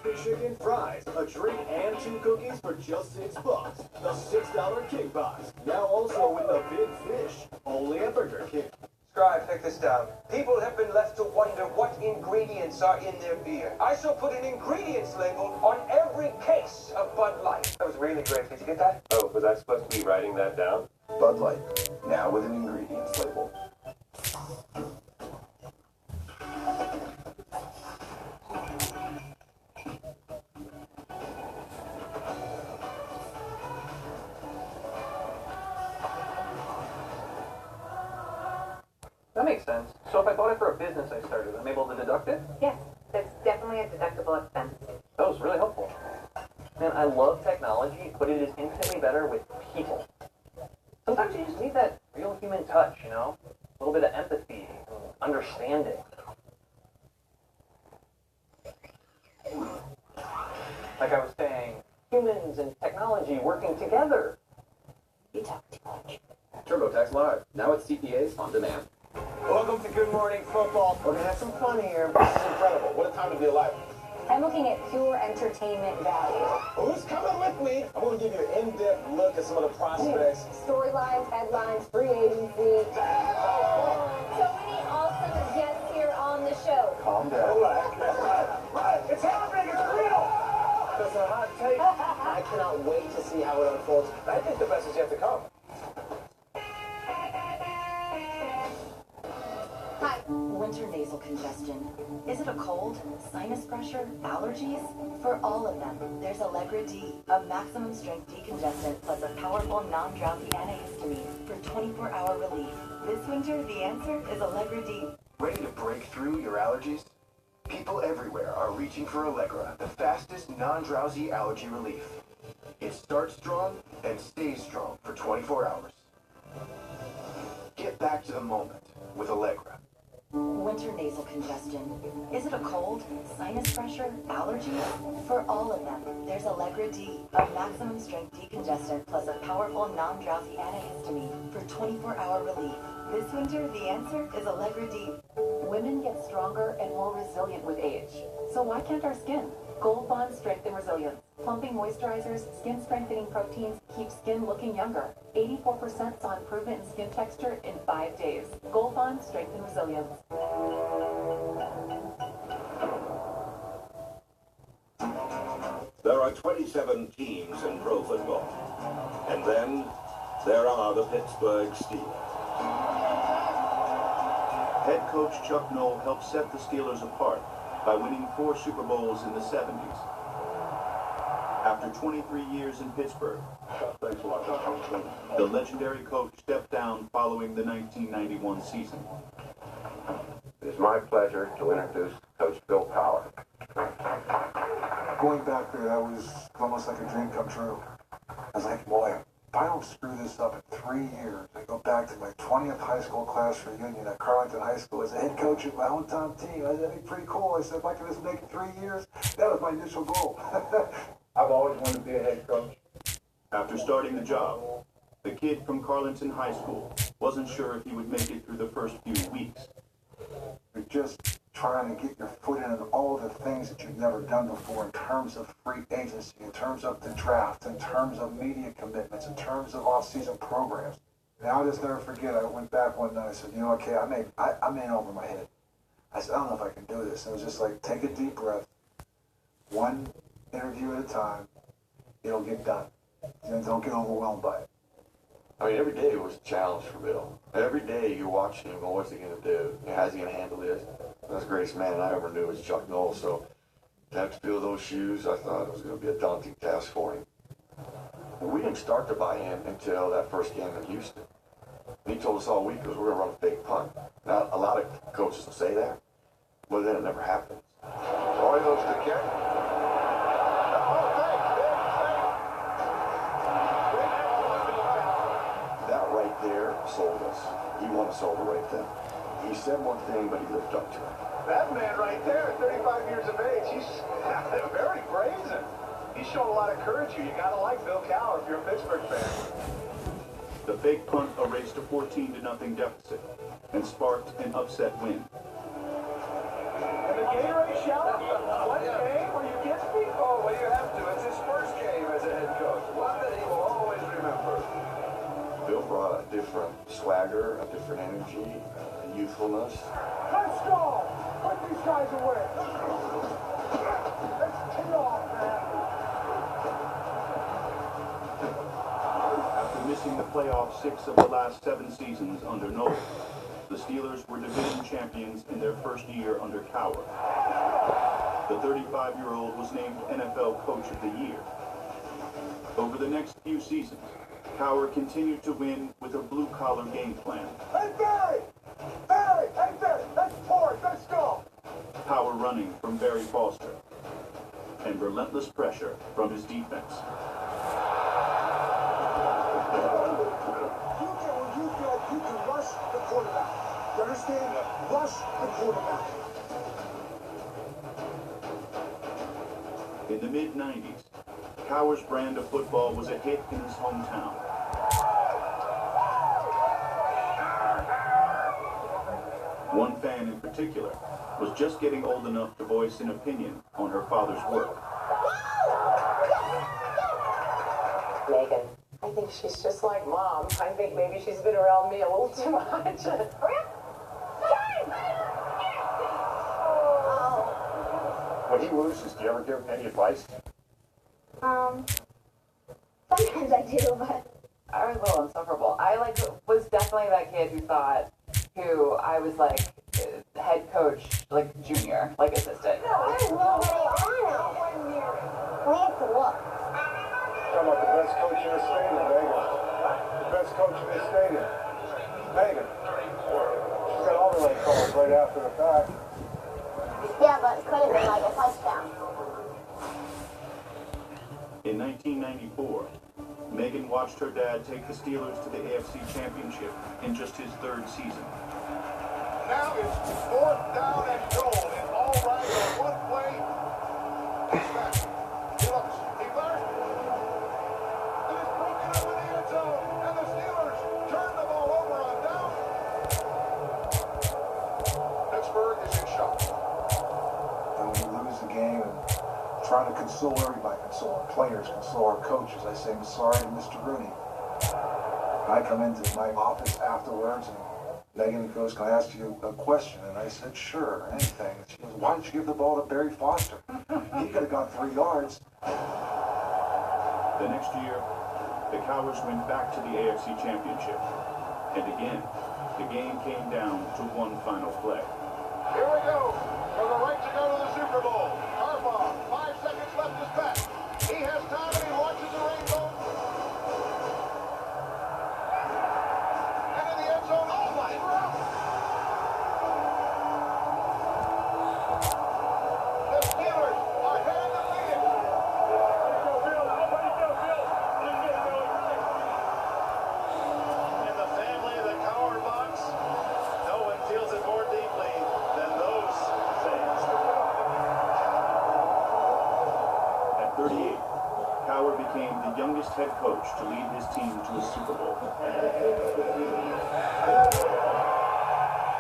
Chicken fries, a drink, and 2 cookies for just $6. The $6 King Box. Now also with the Big Fish. Only at Burger King. Scribe, take this down. People have been left to wonder what ingredients are in their beer. I shall put an ingredients label on every case of Bud Light. That was really great. Did you get that? Oh, was I supposed to be writing that down? Bud Light, now with an ingredients label. That makes sense. So if I bought it for a business I started, I'm able to deduct it? Yes, that's definitely a deductible expense. That was really helpful. Man, I love technology, but it is infinitely better with people. Sometimes you just need that real human touch, you know? A little bit of empathy and understanding. Like I was saying, humans and technology working together. You talk too much. TurboTax Live, now at CPAs on demand. Welcome to Good Morning Football. We're going to have some fun here. This is incredible. What a time to be alive. I'm looking at pure entertainment value. Who's coming with me? I'm going to give you an in-depth look at some of the prospects. Storylines, headlines, free agency. So many awesome guests here on the show. Calm down. It's happening. It's real. That's a hot take. I cannot wait to see how it unfolds. I think the best is yet to come. Hi. Winter nasal congestion. Is it a cold, sinus pressure, allergies? For all of them, there's Allegra D, a maximum strength decongestant plus a powerful non-drowsy antihistamine for 24-hour relief. This winter, the answer is Allegra D. Ready to break through your allergies? People everywhere are reaching for Allegra, the fastest non-drowsy allergy relief. It starts strong and stays strong for 24 hours. Get back to the moment with Allegra. Winter nasal congestion. Is it a cold, sinus pressure, allergies? For all of them, there's Allegra D, a maximum strength decongestant plus a powerful non-drowsy antihistamine for 24-hour relief. This winter, the answer is Allegra D. Women get stronger and more resilient with age. So why can't our skin? Gold Bond Strength and Resilience. Plumping moisturizers, skin strengthening proteins keep skin looking younger. 84% saw improvement in skin texture in 5 days. Gold Bond Strength and Resilience. There are 27 teams in pro football. And then there are the Pittsburgh Steelers. Head coach Chuck Noll helped set the Steelers apart by winning 4 Super Bowls in the 70s. After 23 years in Pittsburgh, the legendary coach stepped down following the 1991 season. It is my pleasure to introduce Coach Bill Power. Going back there, that was almost like a dream come true. I was like, boy, if I don't screw this up in 3 years, I go back to my 20th high school class reunion at Carlington High School as a head coach of my hometown team. I said, that'd be pretty cool. I said, if I could just make it 3 years, that was my initial goal. I've always wanted to be a head coach. After starting the job, the kid from Carlington High School wasn't sure if he would make it through the first few weeks. You're just trying to get your foot in on all the things that you've never done before in terms of free agency, in terms of the draft, in terms of media commitments, in terms of off-season programs. And I'll just never forget, I went back one night, I said, you know, okay, I'm in over my head. I said, I don't know if I can do this. And it was just like, take a deep breath, one interview at a time, it'll get done. And don't get overwhelmed by it. I mean, every day was a challenge for Bill. Every day you're watching him, what's he going to do? How's he going to handle this? That's the greatest man I ever knew was Chuck Noll, so to have to fill those shoes, I thought it was going to be a daunting task for him. And we didn't start to buy in until that first game in Houston. And he told us all week, we're going to run a fake punt. Now, a lot of coaches will say that, but then it never happens. Roy goes to kick. There sold us. He won us over right then. He said one thing, but he lived up to it. That man right there, 35 years of age, he's very brazen. He's shown a lot of courage here. You gotta like Bill Cowher if you're a Pittsburgh fan. The fake punt erased a 14-0 deficit and sparked an upset win. And the Gatorade shower, one game where you get a different swagger, a different energy, youthfulness. Let's go! Put these guys away! Let's tee off, man! After missing the playoff 6 of the last 7 seasons under Noel, the Steelers were division champions in their first year under Cowher. The 35-year-old was named NFL Coach of the Year. Over the next few seasons, Cowher continued to win with a blue-collar game plan. Hey, Barry! Barry! Hey, Barry! Let's pour it! Let's go! Power running from Barry Foster, and relentless pressure from his defense. You can rush the quarterback. You understand? Rush the quarterback. In the mid-90s, Cowher's brand of football was a hit in his hometown. One fan in particular was just getting old enough to voice an opinion on her father's work. Megan, I think she's just like Mom. I think maybe she's been around me a little too much. When he loses, do you ever give him any advice? Sometimes I do, but I was a little insufferable. I was definitely that kid who I was like head coach, like junior, like assistant. there's nobody on him. We have to look. Talking about the best coach in the stadium, Megan. The best coach in the stadium. Megan. She's got all the right calls right after the fact. Yeah, but it could have been like a touchdown. In 1994, Megan watched her dad take the Steelers to the AFC Championship in just his 3rd season. Now it's 4th down and goal. And all right on one play. He's back. He looks. He learns. It is broken up in the end zone. And the Steelers turn the ball over on down. Pittsburgh is in shock. And when we lose the game and trying to console everybody, console our players, console our coaches, I say, I'm sorry to Mr. Rooney. I come into my office afterwards and Megan goes, can I ask you a question? And I said, sure, anything. And she goes, why didn't you give the ball to Barry Foster? He could have got 3 yards. The next year, the Cowers went back to the AFC Championship. And again, the game came down to one final play. Here we go. For the right to go to the Super Bowl. Harbaugh, 5 seconds left is back. He has time and he launches the rainbow. And in the end zone, oh my God. The Steelers are headed to beat it. In the family of the Cowher box, no one feels it more deeply than those fans. At 38, Cowher became the youngest head coach to lead his team to a Super Bowl.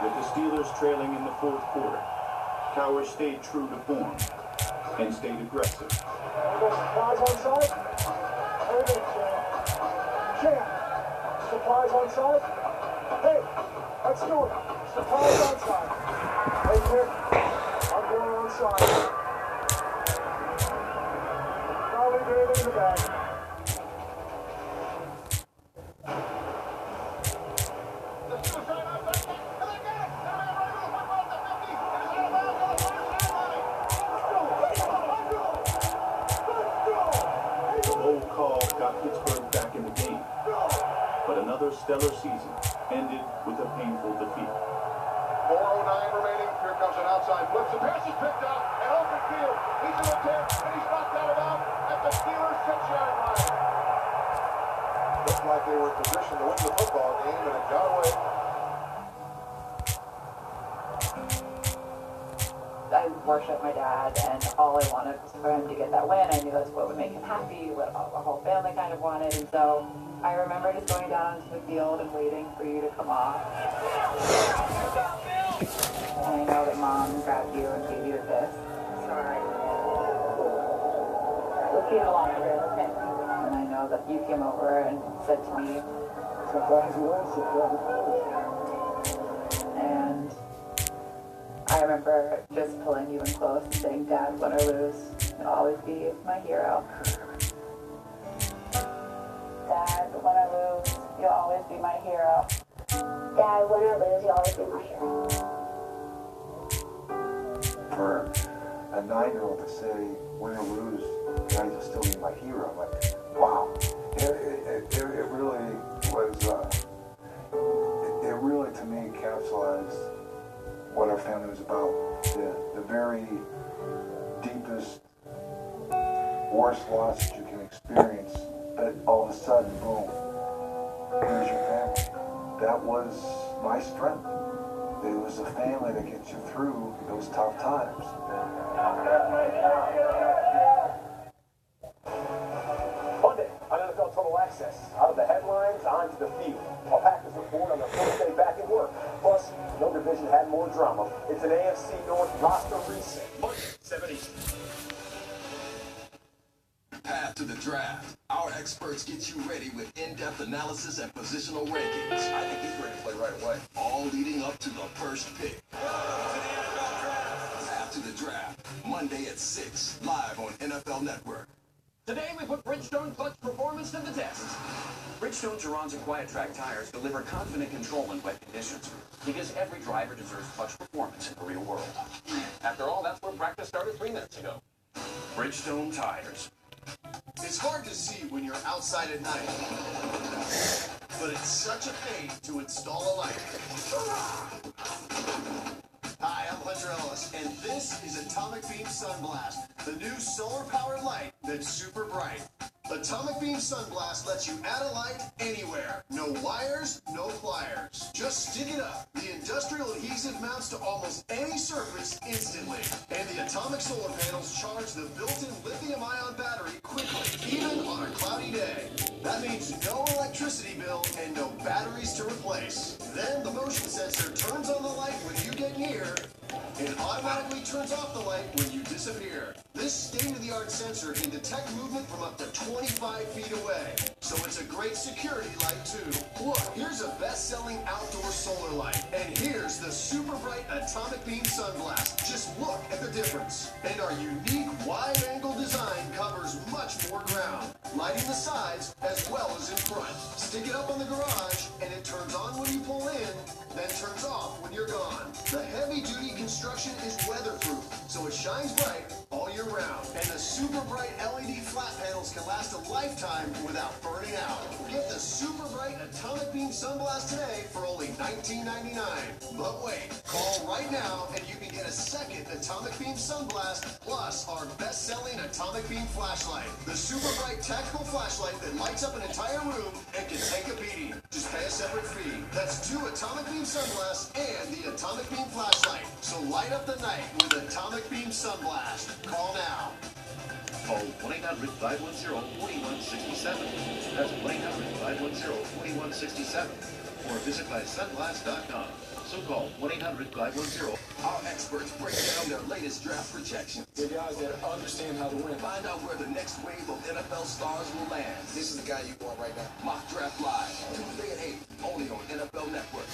With the Steelers trailing in the 4th quarter, Cowher stayed true to form and stayed aggressive. Supplies on side. Champ. Supplies on side. Hey, let's do it. Supplies on side. Hey, Nick. I'm going on side. Probably good in the back. The bold call got Pittsburgh back in the game, but another stellar season ended with a painful defeat. 4:09 remaining. Here comes an outside blitz. The pass is picked up and open field. He's in the 10, and he's knocked out of bounds at the Steelers' 6-yard line. Looked like they were in position to win the football game, and it got away. I worship my dad, and all I wanted was for him to get that win. I knew that's what would make him happy, what our whole family kind of wanted, and so I remember just going down into the field and waiting for you to come off. And I know that Mom grabbed you and gave you a kiss. Sorry. We'll see you in the locker room, okay? And I know that you came over and said to me, And I remember just pulling you in close and saying, Dad, win or lose, you'll always be my hero. Dad, win or lose, you'll always be my hero. Dad, win or lose, you'll always be my hero. For a 9-year-old to say, win or lose, Dad, you'll still be my hero. I'm like, wow. It really was, it really, to me, encapsulates what our family was about. The very deepest, worst loss that you can experience, but all of a sudden, boom, here's your family. That was my strength. It was the family that gets you through those tough times. Monday on NFL Total Access. Out of the headlines, onto the field. A Packers report on their first day back at work. Plus, no division had more drama. It's an AFC North roster reset. Monday, 7 Eastern. Path to the draft. Our experts get you ready with in-depth analysis and positional rankings. I think he's ready to play right away. All leading up to the first pick. Path to the draft. Monday at 6. Live on NFL Network. Today we put Bridgestone clutch performance to the test. Bridgestone Turanza Quiet Track tires deliver confident control in wet conditions because every driver deserves clutch performance in the real world. After all, that's where practice started 3 minutes ago. Bridgestone tires. It's hard to see when you're outside at night, but it's such a pain to install a light. Hi, I'm Hunter Ellis, and this is Atomic Beam Sunblast, the new solar-powered light that's super bright. Atomic Beam Sunblast lets you add a light anywhere. No wires, no pliers. Just stick it up. The industrial adhesive mounts to almost any surface instantly. And the atomic solar panels charge the built-in lithium-ion battery quickly, even on a cloudy day. That means no electricity bill and no batteries to replace. Then the motion sensor turns on the light when you get near and automatically turns off the light when you disappear. This state-of-the-art sensor can detect movement from up to 25 feet away, so it's a great security light too. Look, here's a best-selling outdoor solar light, and here's the super bright Atomic Beam Sunblast. Just look at the difference. And our unique wide-angle design covers much more ground, lighting the sides as well as in front. Stick it up on the garage, and it turns on when you pull in, then turns off when you're gone. The heavy-duty construction is weatherproof, so it shines bright all year round. And the super bright LED flat panels can last a lifetime without burning out. Get the super bright Atomic Beam Sunblast today for only $19.99. But wait, call right now and you can get a second Atomic Beam Sunblast plus our best-selling Atomic Beam flashlight. The super bright tactical flashlight that lights up an entire room and can take a beating. Just pay a separate fee. That's 2 Atomic Beam Sunblasts and the Atomic Beam flashlight. So light up the night with Atomic Beam Sunblast. Call now. Call 1-800-510-4167. That's 1-800-510-4167. Or visit mysunblast.com. So call 1-800-510. Our experts break down their latest draft projections. The guys that understand how to win. Find out where the next wave of NFL stars will land. This is the guy you want right now. Mock Draft Live, Tuesday at 8, only on NFL Network.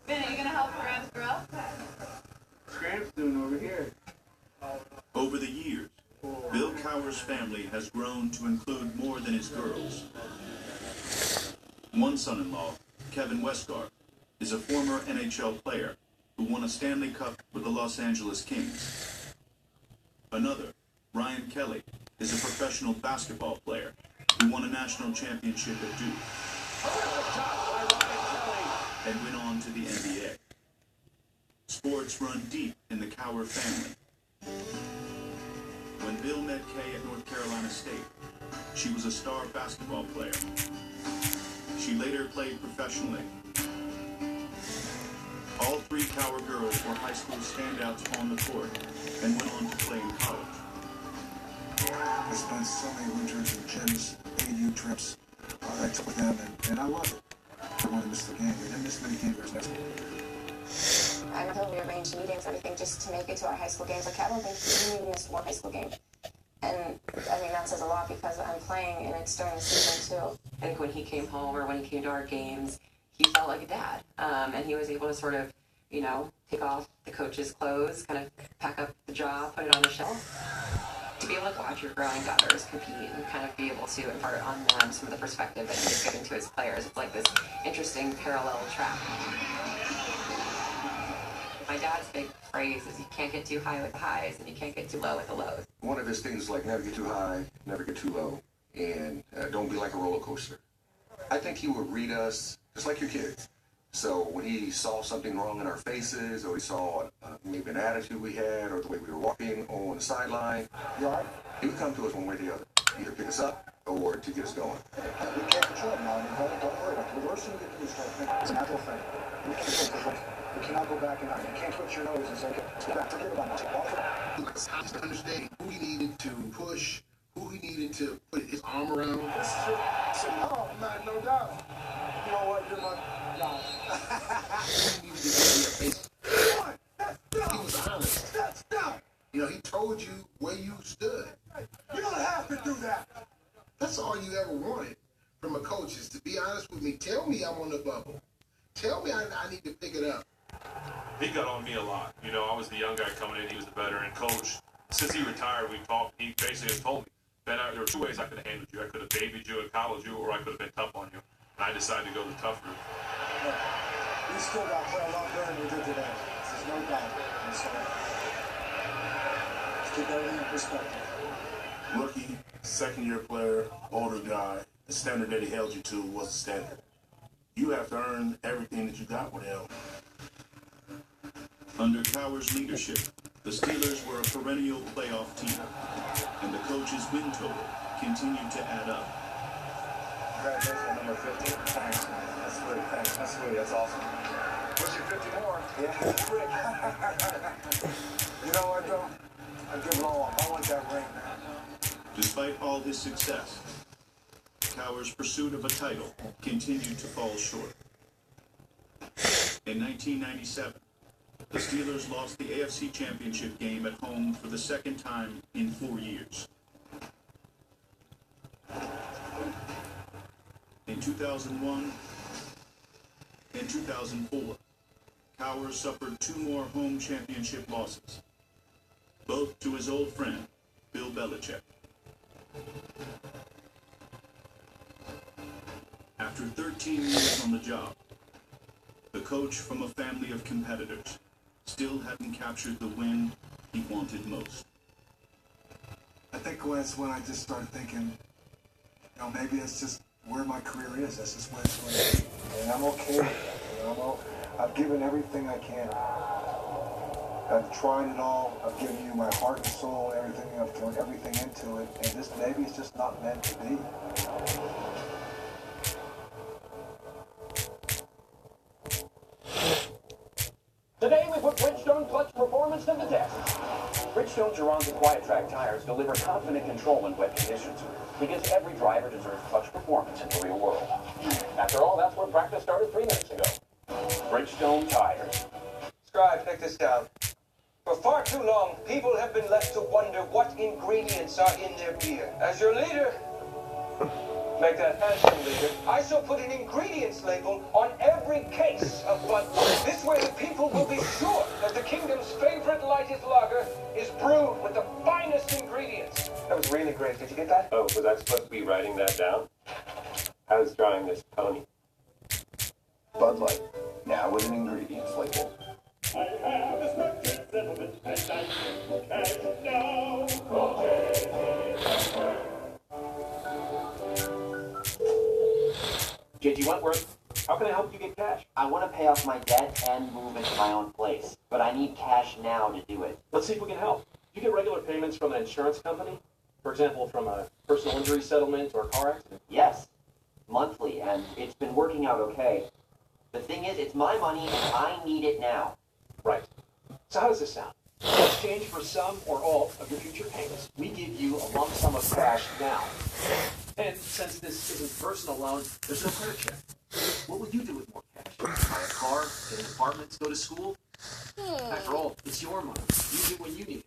Vinny, you gonna help Grant's girl? Scramp's doing over here. Over the years, Bill Cowher's family has grown to include more than his girls. One son-in-law, Kevin Westgarth, is a former NHL player who won a Stanley Cup with the Los Angeles Kings. Another, Ryan Kelly, is a professional basketball player who won a national championship at Duke and went on to the NBA. Sports run deep in the Cowher family. When Bill met Kay at North Carolina State, she was a star basketball player. She later played professionally. All 3 Cowher girls were high school standouts on the court and went on to play in college. I spent so many winters in gyms, AU trips. I took with them, and I love it. I want to miss the game. We didn't miss many games next week. I'm telling you, arrange meetings, everything, just to make it to our high school games. Like, I don't think he even missed one high school game. And, I mean, that says a lot because I'm playing, and it's during the season, too. I think when he came home or when he came to our games, he felt like a dad. And he was able to sort of, you know, take off the coach's clothes, kind of pack up the job, put it on the shelf. To be able to watch your growing daughters compete and kind of be able to impart on them some of the perspective that he's giving to his players, it's like this interesting parallel track. My dad's big phrase is you can't get too high with the highs and you can't get too low with the lows. One of his things is like never get too high, never get too low, and don't be like a roller coaster. I think he would read us just like your kids. So when he saw something wrong in our faces, or he saw maybe an attitude we had, or the way we were walking on the sideline, he would come to us one way or the other, either pick us up or to get us going. We can't control it now. Don't worry about it. The worst thing we can do is start thinking. It's a natural thing. We can't control it. We cannot go back in time. You can't twitch your nose and say, forget about it. I just understand who he needed to push, who he needed to put his arm around. Oh, man, no doubt. You know what? You're my guy. He was honest. That's dumb. You know, he told you where you stood. You don't have to do that. That's all you ever wanted from a coach is to be honest with me. Tell me I'm on the bubble. Tell me I need to pick it up. He got on me a lot. You know, I was the young guy coming in. He was the veteran coach. Since he retired, we talked. He basically has told me, Ben, there were two ways I could have handled you. I could have babied you and coddled you, or I could have been tough on you. And I decided to go the tough route. We still got quite a lot better than we did today. There's no doubt. And so, let's keep everything in perspective. Rookie, second-year player, older guy. The standard that he held you to was the standard. You have to earn everything that you got with him. Under Cowher's leadership, the Steelers were a perennial playoff team, and the coach's win total continued to add up. Congratulations on number 50. Thanks, man. That's sweet. Thanks. That's sweet. That's awesome. Wish you 50 more. Yeah, that's sweet. You know what, though? I'd give it all up. I want that ring, man. Despite all his success, Cowher's pursuit of a title continued to fall short. In 1997, the Steelers lost the AFC Championship game at home for the second time in 4 years. In 2001 and 2004, Cowher suffered 2 more home championship losses, both to his old friend, Bill Belichick. After 13 years on the job, the coach from a family of competitors still hadn't captured the win he wanted most. I think that's when I just started thinking, you know, maybe it's just where my career is. That's just where it's going to be. And I'm okay with that. You know, I've given everything I can. I've tried it all. I've given you my heart and soul, everything. I've thrown everything into it. And this maybe it's just not meant to be. Today we put Bridgestone clutch performance to the test. Bridgestone Duranza Quiet Track tires deliver confident control in wet conditions because every driver deserves clutch performance in the real world. After all, that's where practice started 3 minutes ago. Bridgestone tires. Scribe, take this down. For far too long, people have been left to wonder what ingredients are in their beer. As your leader, make that handsome, leader, I shall put an ingredients label on every case of Bud Light. This way the people will be sure that the kingdom's favorite lightest lager is brewed with the finest ingredients. That was really great. Did you get that? Oh, was I supposed to be writing that down? I was drawing this pony. Bud Light, now with an ingredients label. I have a structured settlement and I can cash now. JG Wentworth, how can I help you get cash? I want to pay off my debt and move into my own place, but I need cash now to do it. Let's see if we can help. Do you get regular payments from an insurance company? For example, from a personal injury settlement or a car accident? Yes, monthly, and it's been working out okay. The thing is, it's my money and I need it now. Right. So how does this sound? In exchange for some or all of your future payments, we give you a lump sum of cash now. And since this isn't personal loan, there's no credit check. What would you do with more cash? Buy a car, get an apartment, go to school? After all, it's your money. Use it when you need it.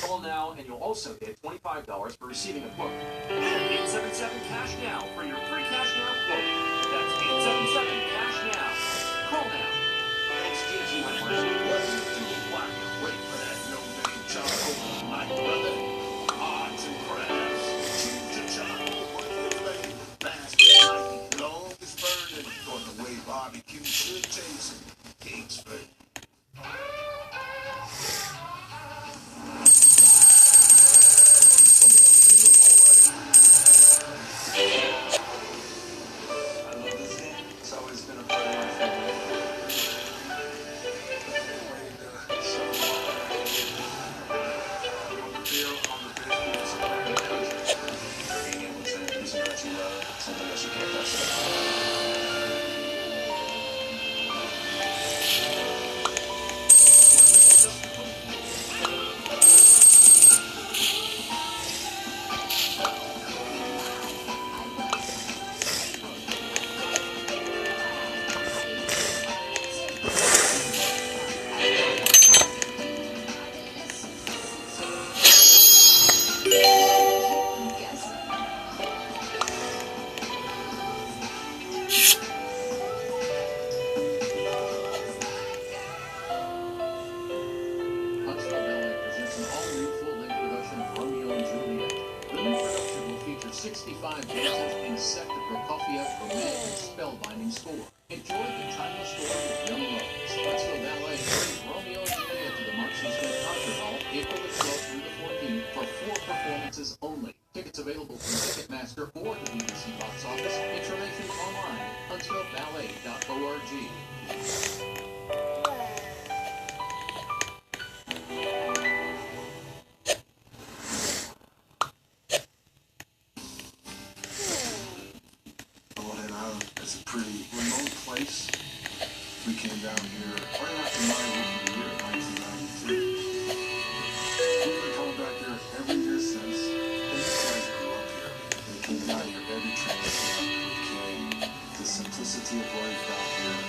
Call now and you'll also get $25 for receiving a quote. 877-CASH NOW for your free Cash Now quote. That's 877-CASH NOW. Call now. Thanks, GG. What you doing while you wait for that no-name charcoal, my brother? Arts and crafts. Choose your charcoal with your flame. Fast as lightning, long as burning. Going the way barbecue should taste. Kingsford. It's always been a part of my family. Being able to do something that you love, something that you can't touch. Huntsville Ballet presents an all-new full-length production of Romeo and Juliet. The new production will feature 65 dances and a set to Prokofiev romantic and spellbinding score. Enjoy the timeless story of young lovers. Huntsville Ballet brings Romeo and Juliet to the Marcy Smith Concert Hall April the 12th through the 14th for 4 performances only. Tickets available from Ticketmaster or the BBC box office. Information online, huntsvilleballet.org. Bullhead Island is a pretty remote place. We came down here right after my rookie year in 1992. We've been coming back here every year since. And these guys grew up here. They came down here every training camp. We came. The simplicity of life down here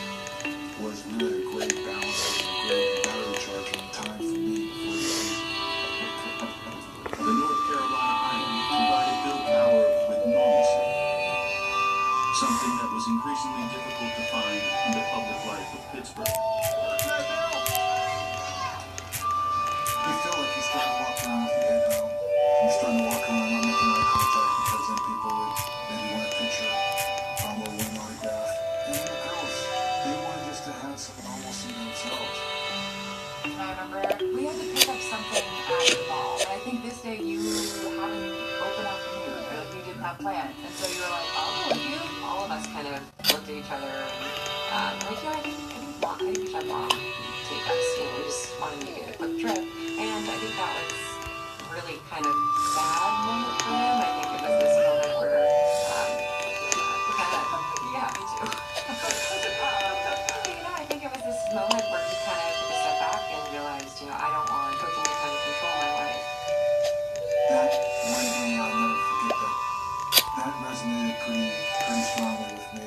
was really a great balance and a great battery charge on time for me before the season. The North Carolina Island provided Bill Power with normalcy, something that was increasingly difficult to find in the public life of Pittsburgh. You feel like you're starting to walk around with your head down. You're starting to walk around not making eye contact because then people would maybe want a picture or want an autograph. And then the girls, they wanted just to have some normalcy to themselves. I remember we had to pick up something at the mall. And I think this day you had an open afternoon, or like you didn't have plans. And so you were like, I'll go with you. All of us kind of looked at each other and like, I think we should have Mom take us. We just wanted to get a quick trip. And I think that was really kind of sad moment for him. I think it was this moment where yeah, me too. I think it was this moment where he kind of took a step back and realized, I don't want coaching to kind of control my life. That one thing I'll never forget, that resonated pretty strongly with me.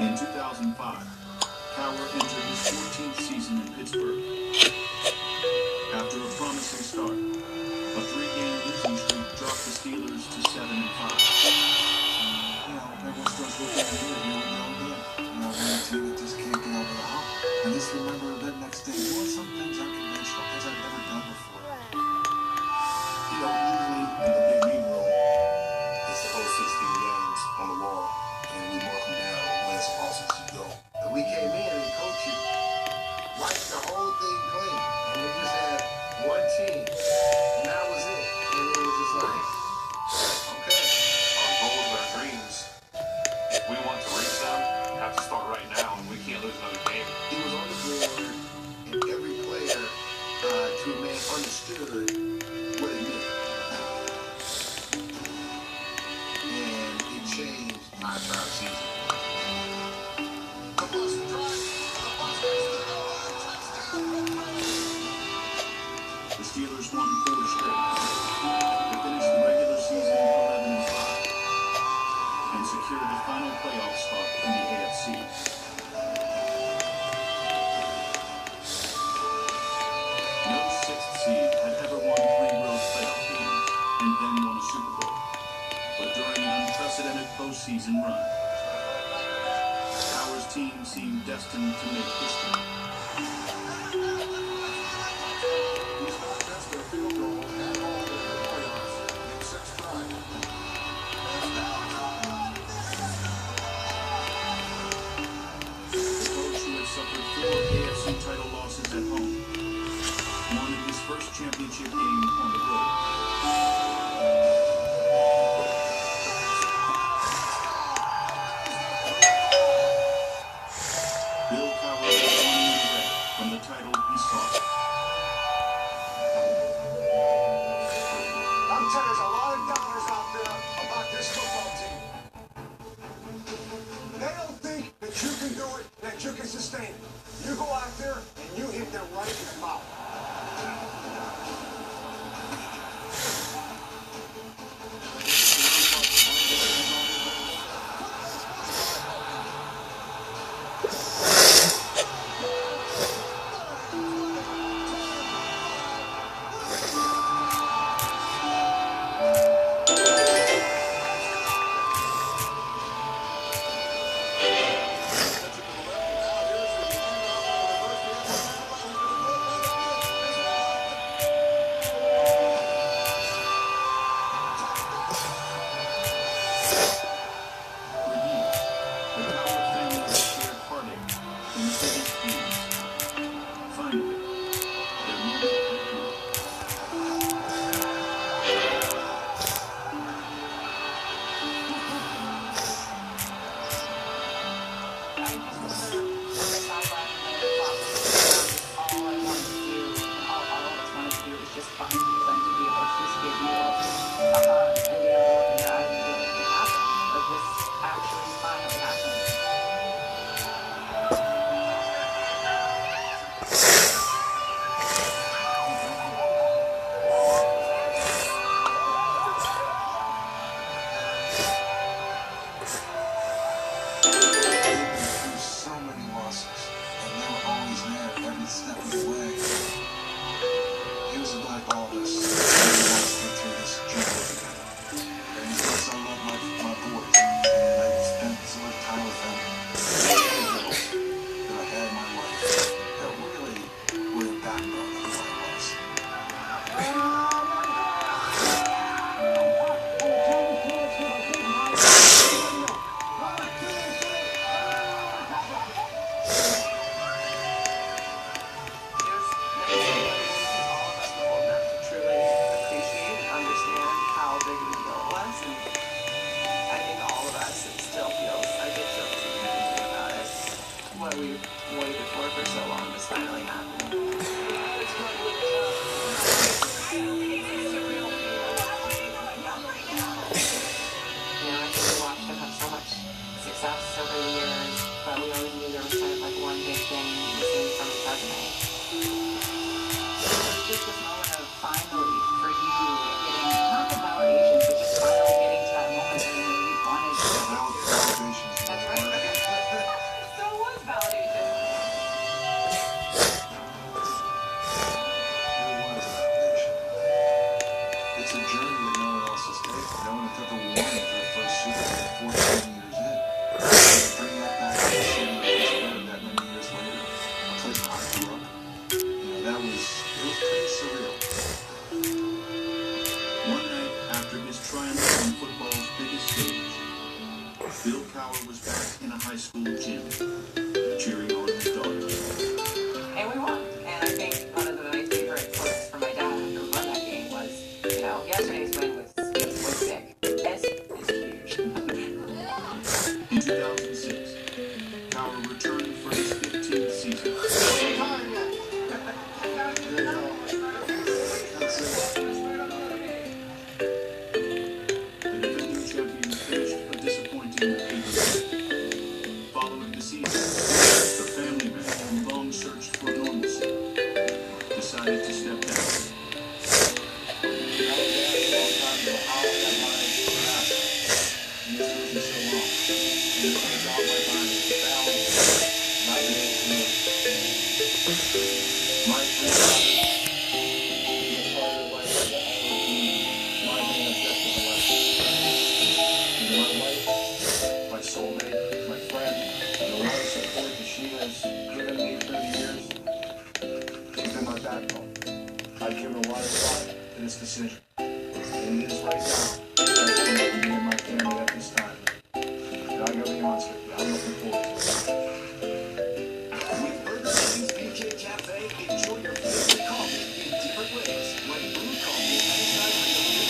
In 2005, Power entered his 14th season in Pittsburgh. After a promising start, a 3-game losing streak dropped the Steelers to 7-5. Everyone starts looking at you and you're young again. We're a team that just can't get over the hump. And just remember that next day, doing some things unconventional, things I've never done before. Usually in the big league room, it's the whole 16 games on the wall, and we mark them down when it's supposed to go. And we came in and coach you wiped the whole thing clean. And we just had one team. And that was it. And it was just like, okay. Our goals and our dreams, if we want to reach them, have to start right now, and we can't lose another game. He was on the board. team seemed destined to make history. He's not missed a field goal at all in the playoffs in 6 tries. The coach who had suffered 4 AFC title losses at home won his first championship game on the road. Bill Cowher was running away from the title he sought. I'm telling you, there's a lot of dollars out there about this football team. They don't think that you can do it, that you can sustain it. You go out there and you hit them right in the mouth. Bill Cowher was back in a high school gym, cheering on his daughter. And we won. And I think one of my favorite quotes from my dad after we won that game was, you know, yesterday's win was big. This is huge. In 2006, Cowher returned for his 15th season. Following the season, the family man who long searched for normalcy decided to step down. My soulmate, my friend, and a lot of she has given me through the years. She's been my backbone. I've given a lot of thought to this decision. And it is right now. That's for me and my family at this time. And I gotta be honest with you, I'm looking forward to it. With Burger King's BK Cafe, enjoy your favorite coffee in different ways, like brewed coffee anytime for your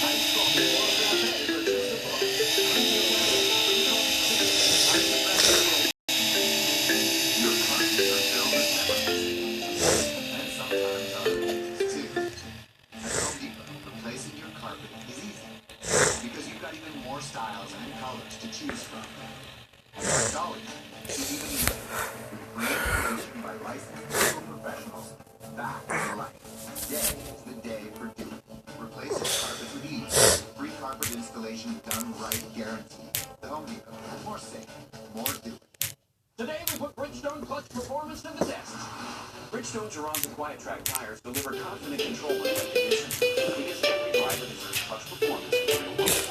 iced coffee or a frappe for just a buck. Your carpets are filled with memories, and sometimes are too. At Home Depot, replacing your carpet is easy, because you've got even more styles and colors to choose from. Installation is even easier, with free installation by licensed local professionals. Back to life. Today is the day for doing. Replace your carpet with ease. Free carpet installation done right guaranteed. The Home Depot. More safe. More doing. Today we put Bridgestone clutch performance to the test. Bridgestone Geron's and Quiet Track tires deliver confident control in wet conditions, because every driver deserves clutch performance in real life.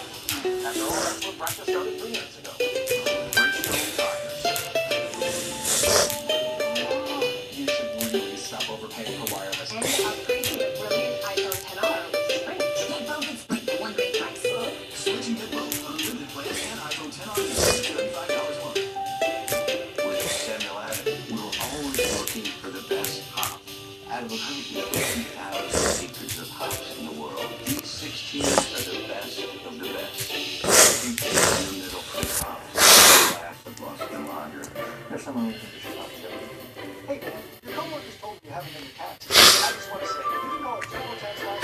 After all, that's what practice started 3 minutes ago. Bridgestone tires. You should really stop overpaying for wireless. And upgrade to a brilliant iPhone 10R with Sprint. Get both at Sprint for one great price. Switch and get both unlimited plans and iPhone 10 on $35 a month. With Samuel Adams, we were always looking for the best hops. Out of 150,000 acres of hops in the world, these 16 are the best of the best. You take the middle fruit hops, glass of Boston Lager. There's some other things you should talk to. Hey man, your coworkers told me you haven't been to taxes. I just want to say, you can call it TurboTax Live.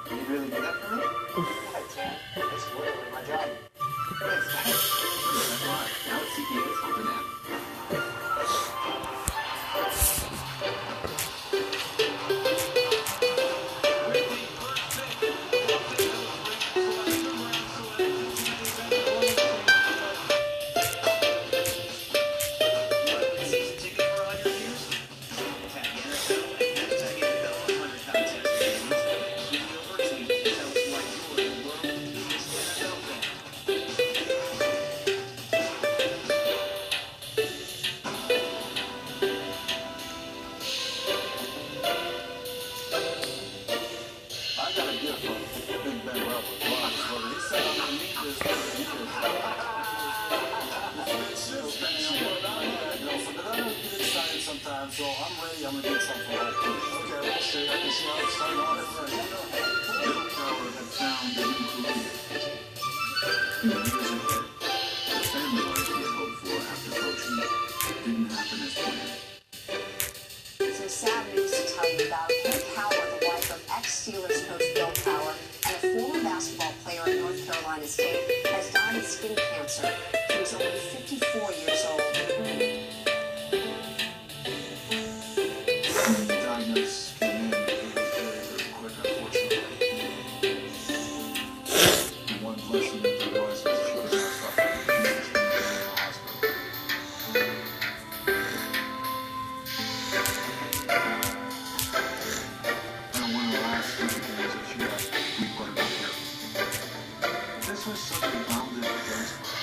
Can you really do that for me? Yeah, I can. It's literally my job. Thanks, guys. That's why. Now it's CPA is something now. I got a gift from Big Ben Rebel. He said I'm gonna need this for years. I don't get excited sometimes, so I'm ready. I'm gonna get something for Hope. Okay, we'll see. I can see how it's starting on it. Bill Tower had found a new career. In the years ahead, the family life he had hoped for after coaching didn't happen as planned. Some sad news to tell you about. Kim Power, the wife of ex-Steelers coach Bill Power and a former basketball player at North Carolina State, has died of skin cancer. He was only 54 years old. When the diagnosis came in, it was very, very quick, unfortunately. The one blessing that there was she was not suffering. She was in the hospital. And one of the last things that she asked me what about here. This was such a bounded place for us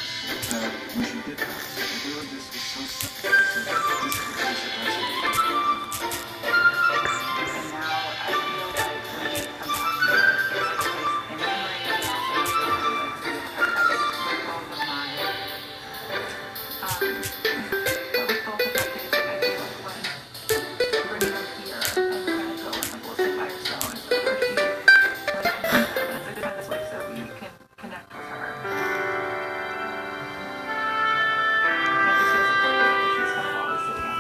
that when she did pass, it really just was so simple. She said, this is the place that has to be. And now I feel like when they come back here, it's a place in memory and also a both of mine. But with both of my kids, I feel like when you bring them here and you're gonna go and we'll sit by yourself and so where she it's a good place so you can connect with her. And it just feels like she's kind of always sitting at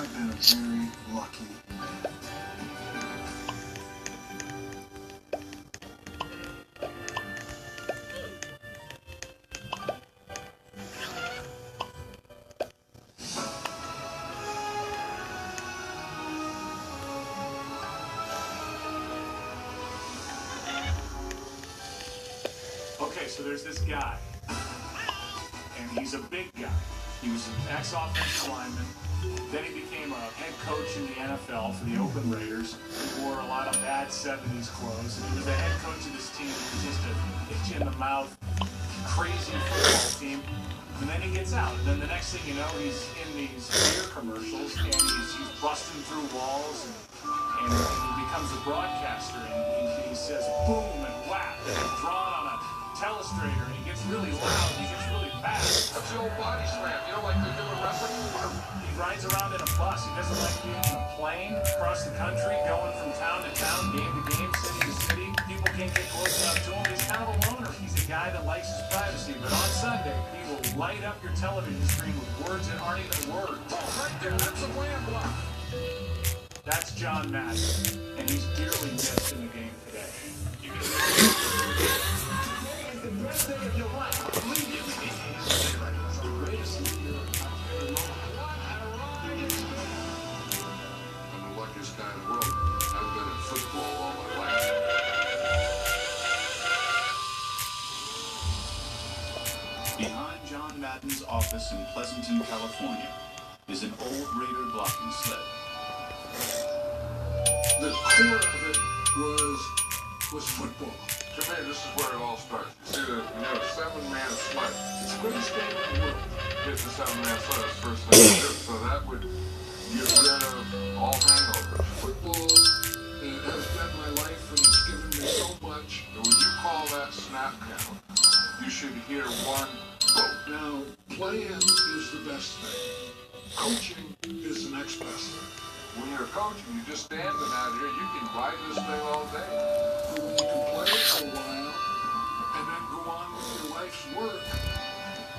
I've been a very lucky man. Okay, so there's this guy, and he's a big guy. He was an ex-offensive lineman. Then he became a head coach in the NFL for the Oakland Raiders. He wore a lot of bad 70s clothes. And he was the head coach of this team. He was just a itch-in-the-mouth, crazy football team. And then he gets out. And then the next thing you know, he's in these beer commercials, and he's busting through walls, and he becomes a broadcaster. And he says boom and whap, and he's drawn on a telestrator, and he gets really loud, and he gets really fast. That's the old body slam, you know, like they do in wrestling. He rides around in a bus. He doesn't like being in a plane across the country, going from town to town, game to game, city to city. People can't get close enough to him. He's kind of a loner. He's a guy that likes his privacy, but on Sunday, he will light up your television screen with words that aren't even words. Oh, right there, that's a wham block. That's John Madden, and he's dearly missed in the game today. You can The best day of your life. Believe it. It's the greatest year I've ever known. I'm the luckiest guy in the world. I've been in football all my life. Behind John Madden's office in Pleasanton, California, is an old Raider blocking sled. The core of it was football. To me, this is where it all starts. You see, you have a 7-man sled. It's the greatest game in the world. It's a 7-man sled. That's the first thing to do. So that would get rid of all hangovers. Football has been my life, and it's given me so much. And when you call that snap count, you should hear one vote. Now, playing is the best thing. Coaching is the next best thing. When you're coaching, you're just standing out here, you can ride this thing all day. You can play it for a while, and then go on with your life's work,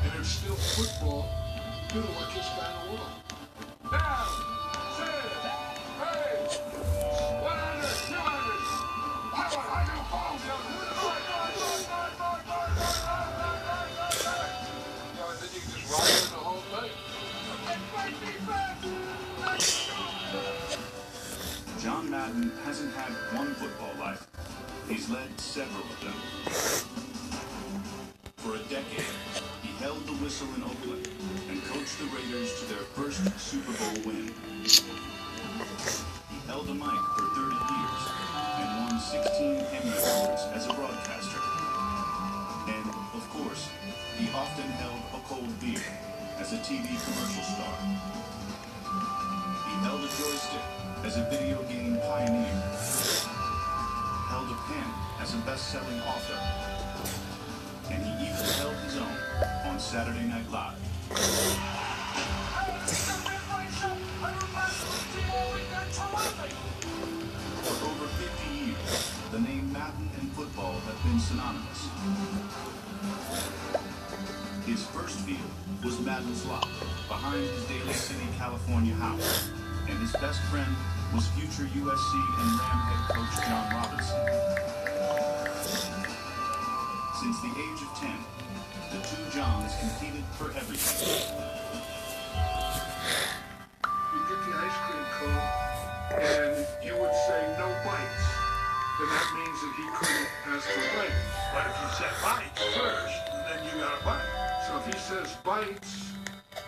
and it's still football. You're the luckiest guy in the world. Down, 6, 8, 100, 200. How about I do both? And then you can just ride it the whole thing. John Madden hasn't had one football life. He's led several of them. For a decade, he held the whistle in Oakland and coached the Raiders to their first Super Bowl win. He held a mic for 30 years and won 16 Emmy Awards as a broadcaster. And, of course, he often held a cold beer as a TV commercial star. He held a joystick as a video game pioneer, held a pen as a best-selling author, and he even held his own on Saturday Night Live. For over 50 years, the name Madden and football have been synonymous. His first field was Madden's Lot, behind his Daly City, California house, and his best friend was future USC and Ram head coach John Robinson. Since the age of 10, the two Johns competed for everything. You get the ice cream cone, and you would say no bites. And that means that he couldn't ask for bites. But if you said bites first, then you got a bite. So if he says bites,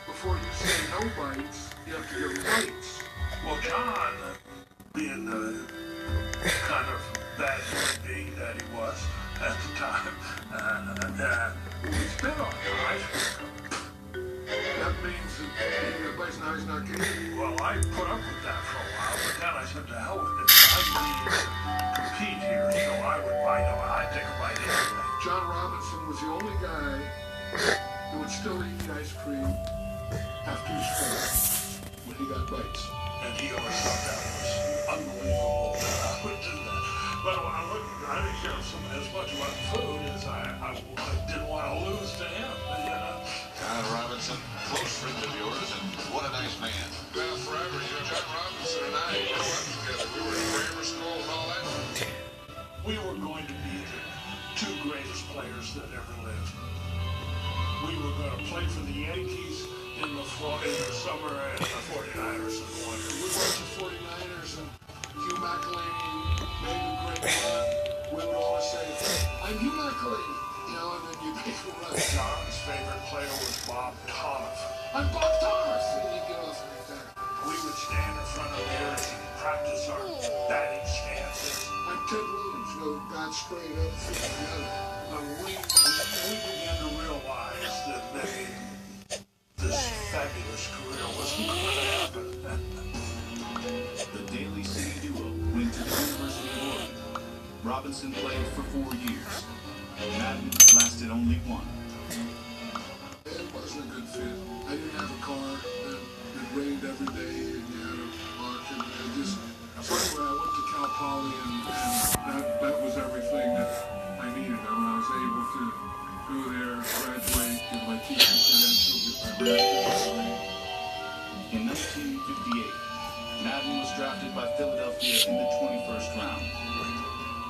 before you say no bites, you have to give him bites. Well, John, being the kind of bad human being that he was at the time, he spit on the ice cream. That means that everybody's now he's not getting. Well, I put up with that for a while, but then I said, to hell with it. I need to compete here, so I would bite him, and I'd take a bite anyway. John Robinson was the only guy who would still eat the ice cream after he scored when he got bites. And he always thought that was unbelievable that I would do that. But I didn't care as much about the food as I didn't want to lose to him. John Robinson, close friend of yours, and what a nice man. Well, forever, you know, John Robinson and I grew up together. We were in grammar school and all that. We were going to be the two greatest players that ever lived. We were going to play for the Yankees in the summer and the 49ers in the winter. We went to 49ers and Hugh McElhaney made a great run. We would always say, I'm Hugh McElhaney, you know, and then you make a run. John's favorite player was Bob Thomas. I'm Bob Thomas, and you get off like that. We would stand in front of mirrors and practice our batting stances. I'm Ted Williams, you know, bat straight up, feet together. We began to realize that maybe this fabulous career wasn't going to happen. The Daly City duo went to the University of Oregon. Robinson played for 4 years. Madden lasted only 1. It wasn't a good fit. I didn't have a car. It rained every day, and you had to walk, and just... So anyway, I went to Cal Poly, and that was everything that I needed. I was able to go there, graduate, get my teaching credential, get my master's degree. In 1958, Madden was drafted by Philadelphia in the 21st round.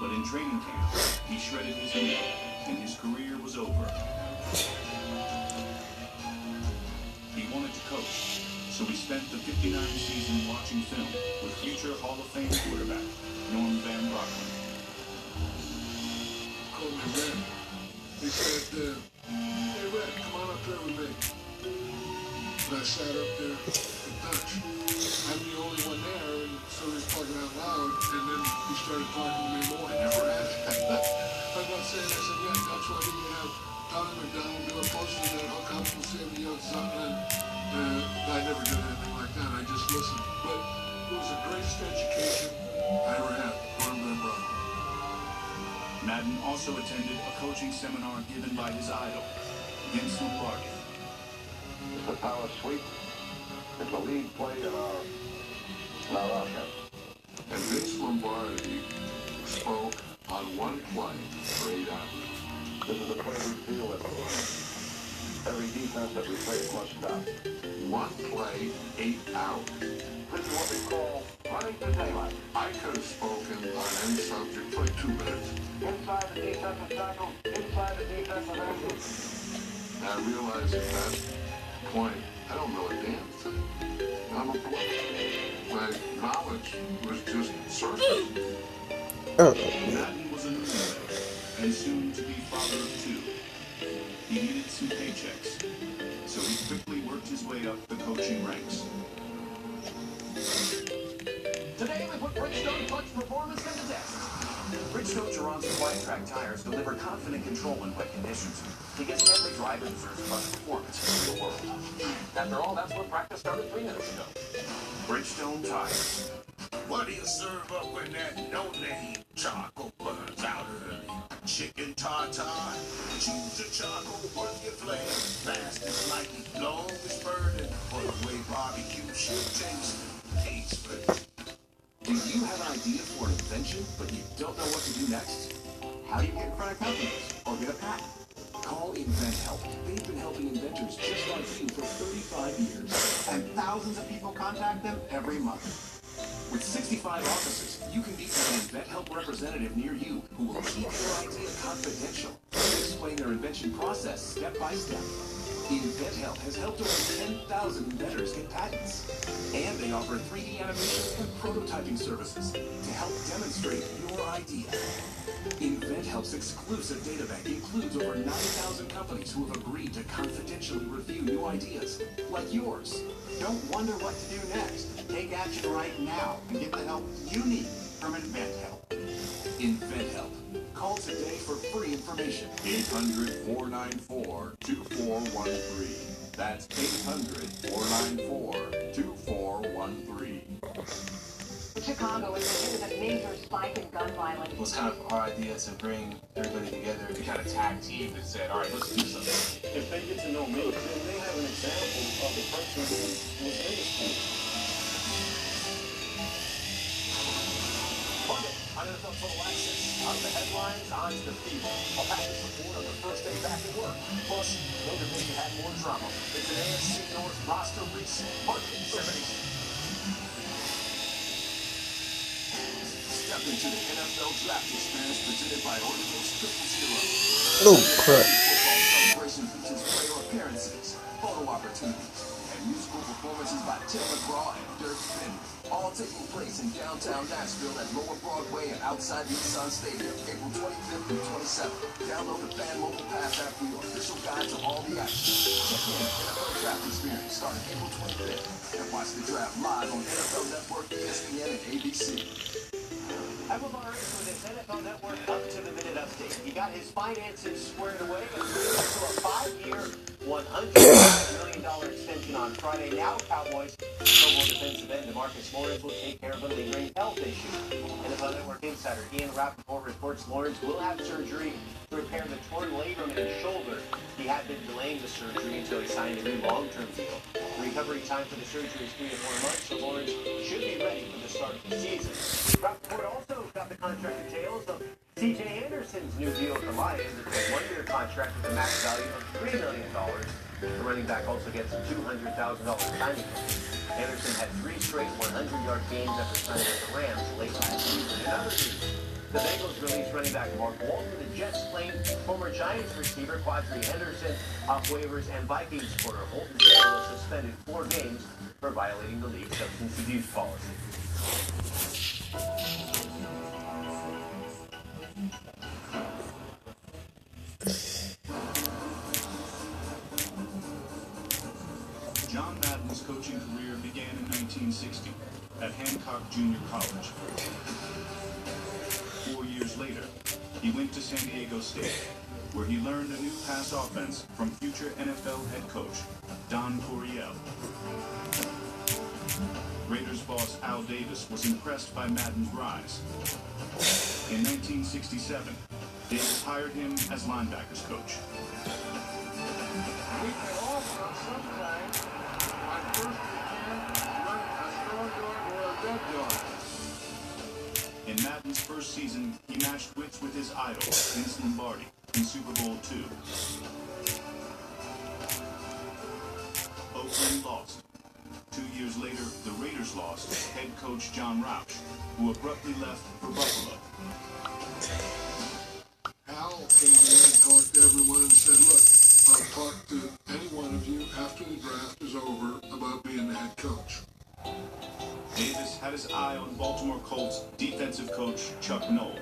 But in training camp, he shredded his knee, and his career was over. He wanted to coach, so he spent the 59 season watching film with future Hall of Fame quarterback Norm Van Brocklin. Called me Red. He said, hey Red, come on up there with me. And I sat up there at Dutch. I'm the only one there, and so he's talking out loud, and then he started talking to me more. I never had I'm not saying, I said, yeah, Dutch, why didn't you have Donnie McDonald do a poster that hook up and say me on something? And I never did anything like that. I just listened. But it was the greatest education I ever had. Norm Van Brocklin. Madden also attended a coaching seminar given by his idol, Vince Lombardi. It's a power sweep. It's a lead play in our offense. And Vince Lombardi spoke on one play for 8 hours. This is a play we feel that every defense that we play must stop. One play, 8 hours. This is what we call running the daylight. I could have spoken on any subject for like 2 minutes. Inside the defensive tackle, inside the defensive end. And I realized at that point, I don't know a damn thing. I'm a boy. My knowledge was just surface. Madden was a newsman and soon to be father of 2. He needed some paychecks, so he quickly worked his way up the coaching ranks. Today we put Bridgestone Clutch Performance to the test. Bridgestone Turon's quiet track tires deliver confident control in wet conditions because every driver deserves clutch performance in the real world. After all, that's what practice started 3 minutes ago. Bridgestone tires. What do you serve up when that no-name charcoal burns out early? Chicken tartare, choose a charcoal worth your flame. Fast as lightning, long as burning, or the way barbecue should taste. Taste good. Do you have an idea for an invention, but you don't know what to do next? How do you get in front of companies or get a patent? Call InventHelp. They've been helping inventors just like you for 35 years, and thousands of people contact them every month. With 65 offices, you can meet with an InventHelp representative near you who will keep your idea confidential and explain their invention process step by step. InventHelp has helped over 10,000 inventors get patents. And they offer 3D animation and prototyping services to help demonstrate your idea. InventHelp's exclusive databank includes over 9,000 companies who have agreed to confidentially review new ideas, like yours. Don't wonder what to do next. Take action right now and get the help you need from InventHelp. InventHelp. Call today for free information. 800-494-2413. That's 800-494-2413. Chicago is hit with a major spike in gun violence. It was kind of our idea to bring everybody together to kind of tag team and said, all right, let's do something. If they get to know me, then they have an example of the person who was in the school. Monday on NFL Total Access. Out of the headlines, onto the field. A practice report on their first day back at work. Plus, no division had more drama. It's an AFC North roster reset. Marketing 70. Step into the NFL Draft Experience presented by Orioles 000. Oh, crap. Football celebration features player appearances, photo opportunities, and musical performances by Tim McGraw and Dirk Bentley. All taking place in downtown Nashville at Lower Broadway and outside Nissan Stadium, April 25th through 27th. Download the Fan Mobile Pass app for your official guide to all the action. Check in NFL Draft Experience starting April 25th and watch the draft live on NFL Network, ESPN, and ABC. Edelman is with his NFL Network up-to-the-minute update. He got his finances squared away and agreed to a 5-year, $105 million extension on Friday. Now, Cowboys Global defensive end DeMarcus Lawrence will take care of a lingering health issue. NFL Network insider Ian Rappaport reports Lawrence will have surgery to repair the torn labrum in his shoulder. He had been delaying the surgery until he signed a new long-term deal. The recovery time for the surgery is 3 to 4 months, so Lawrence should be ready for the start of the season. Rappaport also got the contract details of C.J. Anderson's new deal with the Lions. It's a 1-year contract with a max value of $3 million. The running back also gets a $200,000 signing bonus. Anderson had 3 straight 100-yard games after signing with the Rams late last season. In other news, the Bengals released running back Mark Walton. The Jets claimed former Giants receiver Quadri Henderson off waivers, and Vikings quarter Holton was suspended 4 games for violating the league's substance abuse policy. John Madden's coaching career began in 1960 at Hancock Junior College. 4 years later, he went to San Diego State, where he learned a new pass offense from future NFL head coach Don Coryell. Raiders boss Al Davis was impressed by Madden's rise. In 1967, Davis hired him as linebackers coach. We can also sometimes, on first and 10, run a strong yard or a dead yard. In Madden's first season, he matched wits with his idol, Vince Lombardi, in Super Bowl II. Oakland lost. 2 years later, the Raiders lost head coach John Roush, who abruptly left for Buffalo. Al came in and talked to everyone and said, look, I'll talk to any one of you after the draft is over about being the head coach. Davis had his eye on Baltimore Colts defensive coach Chuck Noll.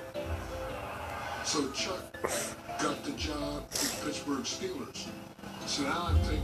So Chuck got the job with the Pittsburgh Steelers. So now I'm thinking